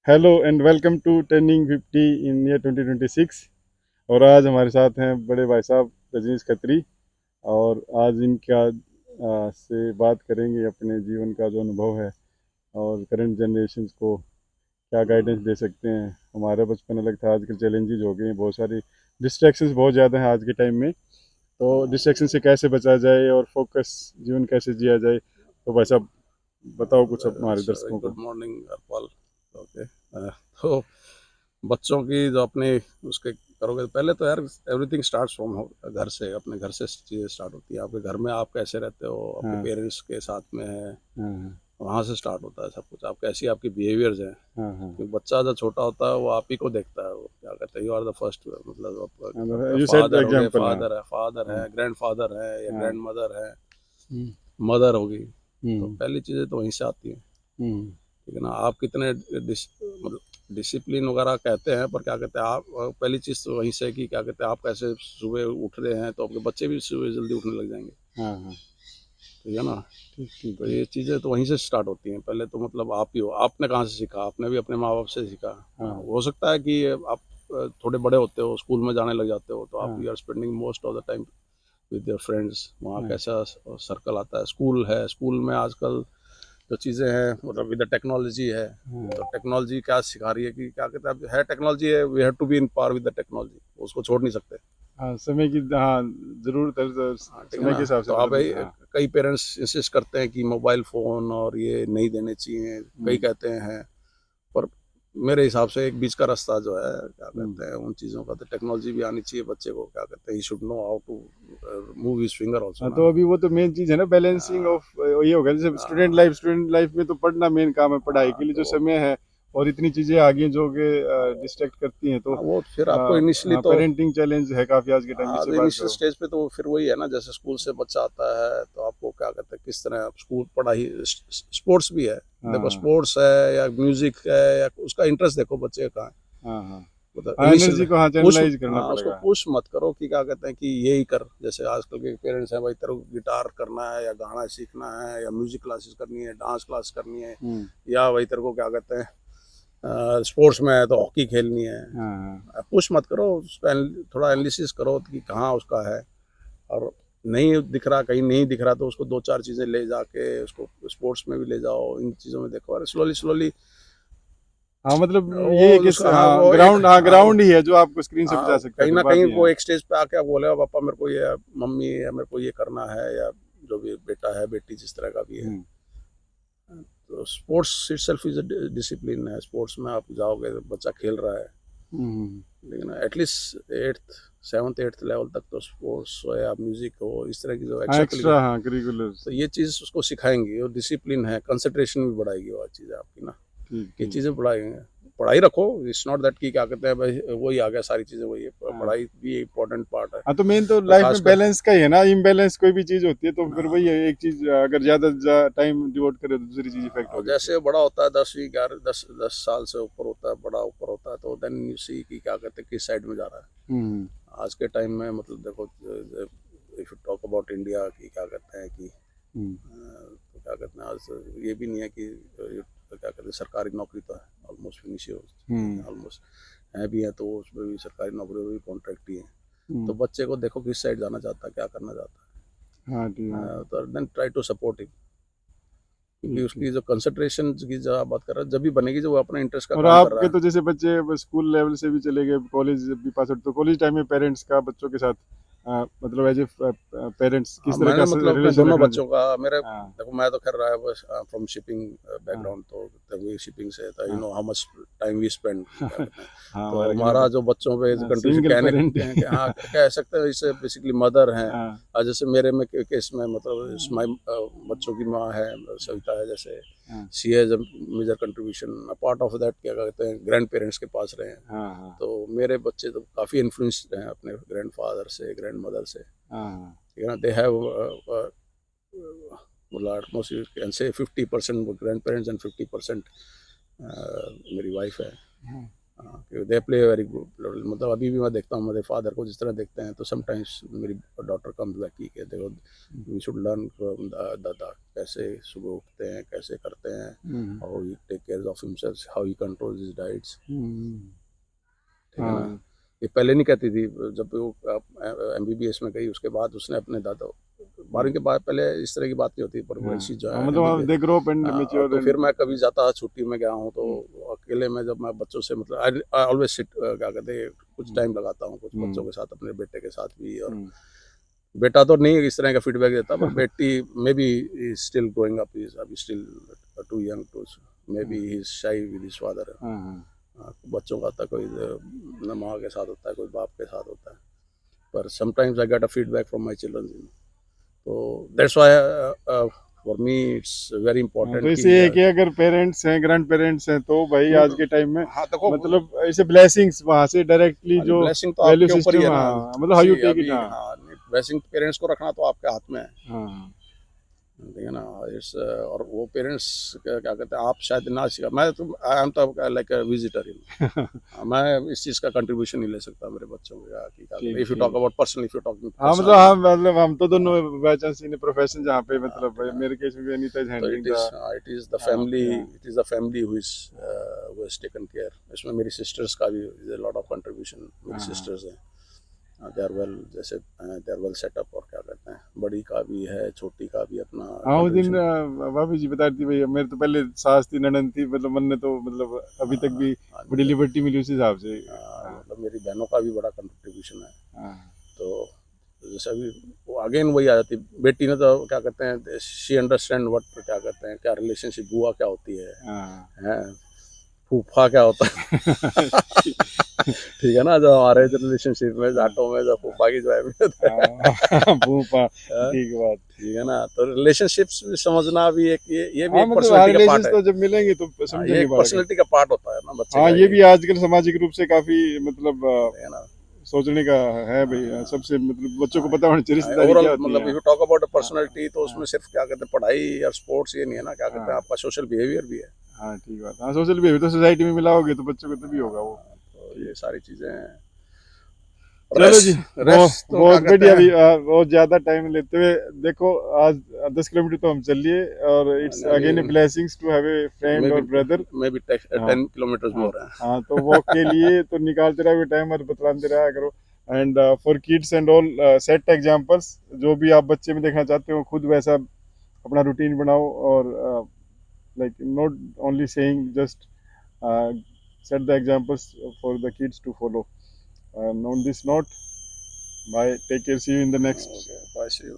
Hello and welcome to turning 50 in year 2026। और आज हमारे साथ हैं बड़े भाई साहब रजनीश खत्री। और आज इनका से बात करेंगे अपने जीवन का जो अनुभव है और करंट जनरेशन को क्या गाइडेंस दे सकते हैं। हमारा बचपन अलग था, आजकल चैलेंजेस हो गए हैं, बहुत सारी डिस्ट्रैक्शंस बहुत ज़्यादा हैं आज के टाइम में। तो डिस्ट्रैक्शन से कैसे बचा जाए और फोकस जीवन कैसे जिया जाए, तो भाई साहब बताओ कुछ हमारे दर्शकों को। Good morning Arpal. ओके। तो बच्चों की जो अपने उसके करोगे पहले तो यार एवरीथिंग स्टार्ट्स फ्रॉम घर से, अपने घर से चीज़ें स्टार्ट होती है। आपके घर में आप कैसे रहते हो, आपके हाँ पेरेंट्स के साथ में है, हाँ वहाँ से स्टार्ट होता है सब कुछ। आप कैसी आपकी बिहेवियर्स हैं, हाँ हाँ क्योंकि बच्चा जब छोटा होता है वो आप ही को देखता है। वो क्या कहते हैं, यू आर द फर्स्ट, मतलब हाँ, आपका यू सेट द फादर हो गए, एग्जाम्पल। हाँ फादर है, हाँ ग्रैंड फादर है या हाँ। ग्रैंड मदर है, हम्म मदर होगी। तो हम्म पहली चीज़ें तो वहीं से आती हैं। हम्म ठीक है ना। आप कितने मतलब डिसिप्लिन वगैरह कहते हैं, पर क्या कहते हैं आप, पहली चीज़ तो वहीं से कि क्या कहते हैं आप कैसे सुबह उठ रहे हैं, तो आपके बच्चे भी सुबह जल्दी उठने लग जाएंगे। हाँ हाँ। ठीक है ना। ठीक ठीक तो ठीक। ये चीज़ें तो वहीं से स्टार्ट होती हैं। पहले तो मतलब आप ही हो, आपने कहाँ से सीखा, आपने भी अपने माँ बाप से सीखा। हाँ, हाँ हो सकता है कि आप थोड़े बड़े होते हो, स्कूल में जाने लग जाते हो, तो आप हाँ you are spending most of the time with your friends. वहाँ हाँ कैसा सर्कल आता है, स्कूल है, स्कूल में आजकल जो चीज़ें हैं मतलब विद द टेक्नोलॉजी है। तो हाँ टेक्नोलॉजी क्या सिखा रही है कि क्या कहते हैं, अब है टेक्नोलॉजी है, we have to be in par with the technology, उसको छोड़ नहीं सकते। हाँ, समय की हाँ जरूरत है, तो हाँ, ठीक है समय ना। के हिसाब से तो आप बदलना। हाँ। कई पेरेंट्स इंसिस्ट करते हैं कि मोबाइल फ़ोन और ये नहीं देने चाहिए, कई हम्म कहते हैं। पर मेरे हिसाब से एक बीच का रास्ता जो है, क्या हम्म। कहते हैं, उन चीज़ों का तो टेक्नोलॉजी भी आनी चाहिए बच्चे को। क्या कहते हैं, he should know how to move his finger also हाँ, ना। तो अभी वो तो मेन चीज़ है ना, बैलेंसिंग आ, ऑफ ये होगा। जैसे आ, स्टूडेंट लाइफ में तो पढ़ना मेन काम है, पढ़ाई के लिए जो तो समय है और इतनी चीज़ें आ गई हैं जो कि डिस्ट्रैक्ट करती हैं। तो वो फिर आपको इनिशियली तो पेरेंटिंग चैलेंज है काफ़ी आज के टाइम में, हाँ, इससे तो बात इनिशियल करो। स्टेज पे तो फिर वही है ना, जैसे स्कूल से बच्चा आता है तो आपको क्या कहते हैं, किस तरह आप स्कूल पढ़ाई, स्पोर्ट्स भी है। देखो हाँ स्पोर्ट्स है या म्यूजिक है, या उसका इंटरेस्ट देखो बच्चे का कहाँ है। हाँ हाँ मतलब हाँ, इनिशियल एनर्जी को हाँ पुश, चैनलाइज करना हाँ, उसको पड़ेगा। पुश मत करो कि क्या कहते हैं कि यही कर। जैसे आजकल के पेरेंट्स हैं, भाई तेरे को गिटार करना है या गाना सीखना है या म्यूजिक क्लासेस करनी है, डांस क्लास करनी है, हम्म। या भाई तेरे को क्या कहते हैं स्पोर्ट्स में है तो हॉकी खेलनी है। हाँ हाँ पुश मत करो, उसका थोड़ा एनालिसिस करो कि कहाँ उसका है। और नहीं दिख रहा, कहीं नहीं दिख रहा, तो उसको दो चार चीज़ें ले जाके उसको स्पोर्ट्स में भी ले जाओ, इन चीज़ों में देखो, और स्लोली स्लोली हाँ, मतलब वो ये है कि उसका, हाँ हाँ वो एक, ग्राउंड, हाँ हाँ वो, ग्राउंड ही है जो आपको स्क्रीन से हाँ बचा सकता है, कहीं फिर ना बात कहीं ही है। वो एक स्टेज पे आके आप बोले पापा मेरे को ये, मम्मी या मेरे को ये करना है, या जो भी बेटा है बेटी जिस तरह का भी है। हम्म तो स्पोर्ट्स इटसेल्फ इज डिसिप्लिन है। स्पोर्ट्स में आप जाओगे तो बच्चा खेल रहा है, हम्म। लेकिन at least eighth, seventh eighth level तक तो स्पोर्ट्स हो या म्यूजिक हो, इस तरह की जो हाँ एक्स्ट्रा करिकुलर, एक्स्ट्रा, हाँ करिकुलर्स। तो ये चीज़ उसको सिखाएंगी और डिसिप्लिन है, कंसंट्रेशन भी बढ़ाएगी वो चीज़ आपकी ना। ठीक ये ठीक। चीज़ें बढ़ाएंगे। पढ़ाई रखो, इट्स नॉट दैट कि क्या कहते हैं भाई वही आ गया, सारी चीज़ें वही है, हाँ पढ़ाई भी इम्पोर्टेंट पार्ट है। हाँ, तो मेन तो और लाइफ में खासकर बैलेंस का ही है ना। इम्बैलेंस कोई भी चीज़ होती है तो फिर वही है, हाँ, एक चीज़ अगर ज़्यादा टाइम डिवोट करे तो दूसरी चीज़ इफेक्ट होगी उससे। जैसे बड़ा होता है, 10वीं 11 दस साल से ऊपर होता है, बड़ा ऊपर होता है, तो देन यू सी कि क्या कहते हैं किस साइड में जा रहा है। हम्म आज के टाइम में मतलब देखो, if you talk about India की, क्या कहते हैं कि हम्म तो क्या कहते हैं, आज ये भी नहीं है कि तो क्या कहते हैं, सरकारी नौकरी तो है ऑलमोस्ट फिनिश हो चुकी है, हम्म ऑलमोस्ट है भी है, तो उसमें भी सरकारी नौकरी में भी कॉन्ट्रैक्ट ही है। तो हम्म। बच्चे को देखो किस साइड जाना चाहता है, क्या करना चाहता हाँ ठीक, हाँ है, तो then try to support him. क्योंकि ठीक ठीक। उसकी जो कंसंट्रेशन की जो आप बात कर रहे हैं, जब भी बनेगी जब वो अपने इंटरेस्ट का और काम कर रहा आपके है। तो जैसे बच्चे स्कूल लेवल से भी चले गए, कॉलेज भी पास आउट, तो कॉलेज टाइम में पेरेंट्स का बच्चों के साथ मतलब एज ए पेरेंट्स हाँ, किस तरह का मैंने मतलब अपने रिलेशन दोनों रखना चाहिए। बच्चों का, मेरे हाँ देखो मैं तो कर रहा है बस फ्रॉम शिपिंग हाँ बैकग्राउंड, तो तभी शिपिंग से था, यू हाँ know how much time we spend, क्या कहते हैं। हाँ, तो हमारे घर में हमारा तो जो बच्चों पे कंट्रीब्यूशन सिंगल कहने पेरेंट। हाँ कह सकते हैं, इससे बेसिकली मदर हैं। हाँ और जैसे मेरे में केस में मतलब इसमें बच्चों की माँ है सविता है, जैसे हाँ she has a major contribution, part of that क्या कहते हैं, ग्रैंड पेरेंट्स के पास रहे हैं। हाँ हाँ तो मेरे बच्चे तो काफ़ी इन्फ्लुएंस्ड हैं अपने ग्रैंड फादर से, ग्रैंड मदर से। हाँ ठीक है ना, दे हैव मतलब almost you can say 50% grand parents and 50% मेरी वाइफ है। हाँ they play very good role. मतलब अभी भी मैं देखता हूँ मेरे फादर को जिस तरह देखते हैं, तो समटाइम्स मेरी डॉटर कम्स बैक कि देखो वी शुड लर्न फ्रॉम दादा, कैसे सुबह उठते हैं, कैसे करते हैं, how he take care of himself, how he control his diets. ठीक है ना। हाँ ये पहले नहीं कहती थी, जब वो MBBS में गई उसके बाद उसने अपने दादा, 12वीं के बाद पहले इस तरह की बात नहीं होती, पर हाँ वैसी जो हाँ, है मतलब दे MBBS। Grow up and mature तो एंड फिर मैं कभी जाता छुट्टी में गया हूँ तो अकेले में, जब मैं बच्चों से मतलब आई ऑलवेज सिट, क्या कहते हैं, कुछ टाइम लगाता हूँ कुछ बच्चों के साथ, अपने बेटे के साथ भी। और बेटा तो नहीं इस तरह का फीडबैक देता, पर बेटी may be still growing up, is अभी still too young to, may be he is shy with his father. बच्चों का आता कोई न माँ के साथ होता है, कोई बाप के साथ होता है, पर sometimes I get a feedback from my children. तो that's why for me it's very तो इंपॉर्टेंट कि इससे ये कि अगर पेरेंट्स हैं, ग्रैंड पेरेंट्स हैं, तो भाई आज के टाइम में हाँ देखो, मतलब ऐसे ब्लेसिंग्स वहां से डायरेक्टली जो ब्लेसिंग तो वैल्यू आपके ऊपर ही सिस्टम, है ना। हाँ मतलब how see you take it. अभी हाँ हाँ, ब्लेसिंग पेरेंट्स को रखना तो आपके हाथ में है। हाँ ठीक है ना। इट्स और वो पेरेंट्स क्या कहते हैं, आप शायद ना सीखा, मैं तो आई एम तो लाइक अ विजिटर। मैं इस चीज़ का कंट्रीब्यूशन नहीं ले सकता मेरे बच्चों का कि क्या कहते हैं, ठीक इफ यू टॉक ठीक। About personal, if you talking हाँ मतलब हाँ पर्सनली। मतलब हम तो दोनों बाई चांस इन प्रोफेशन जहाँ पे मतलब ठीक है ना। मेरे केस में भी अनीता इज तो handling the it is the family who is taken care. इसमें मेरी सिस्टर्स का भी लॉट ऑफ कंट्रीब्यूशन। मेरी सिस्टर्स हैं, दे आर वेल, जैसे दे आर वेल सेटअप, और क्या कहते हैं, बड़ी का भी है, छोटी का भी अपना हाँ उस दिन कंट्रीब्यूशन। भाभी जी बता रही थी भाई, मेरे तो पहले सास थी, ननद थी, मतलब मन ने तो मतलब अभी तक भी बड़ी लिबर्टी मिली उस हिसाब से। हाँ मतलब मेरी बहनों का भी बड़ा कंट्रीब्यूशन है। हाँ तो जैसे अभी वो अगेन वही आ जाती, बेटी ने तो क्या कहते हैं, शी अंडरस्टैंड व्हाट, क्या कहते हैं, क्या रिलेशनशिप, बुआ क्या होती हाँ है, फूफा क्या होता है। ठीक है ना, जो हमारे रिलेशनशिप में जाटों में जो फूफा की जो अहमियत हाँ भूपा है। ठीक बात। ठीक है ना, तो रिलेशनशिप्स भी समझना भी एक, ये भी हाँ एक मतलब हाँ पर्सनैलिटी का पार्ट रिलेशंस है। तो जब मिलेंगे तो हाँ, ये समझेंगे एक बात। पर्सनैलिटी का पार्ट होता है ना बच्चे हाँ का ये ये। भी आजकल सामाजिक रूप से काफी मतलब है ना। सोचने का है भाई, सबसे मतलब बच्चों को पता होना चाहिए रिश्तेदारी ओवरऑल क्या होती मतलब है। इफ यू टॉक अबाउट हाँ पर्सनैलिटी, तो उसमें सिर्फ क्या कहते हैं पढ़ाई और स्पोर्ट्स ये नहीं है ना, क्या कहते हैं, हाँ आपका सोशल बिहेवियर भी है। हाँ ठीक बात। हाँ सोशल बिहेवियर तो सोसाइटी में मिला होगे तो बच्चों को तभी होगा वो। तो ये ठीक। सारी चीजें हैं। चलो जी, रेस्ट बहुत रेस्ट तो क्या बहुत कहते बढ़िया हैं। भी बहुत ज्यादा टाइम लेते हुए देखो आज 10 किलोमीटर तो हम चल लिए, और इट्स अभी again a blessings to have a friend may be और ब्रदर। मे बी हाँ 10 किलोमीटर हाँ मोर है। हाँ तो वॉक के लिए तो निकालते रहो टाइम और बतलाते रहा करो। And for kids and all set examples, जो भी आप बच्चे में देखना चाहते हो खुद वैसा अपना रूटीन बनाओ, और like not only saying just set the examples for the kids to follow. And on this note, bye, take care, see you in the next okay, bye, see you.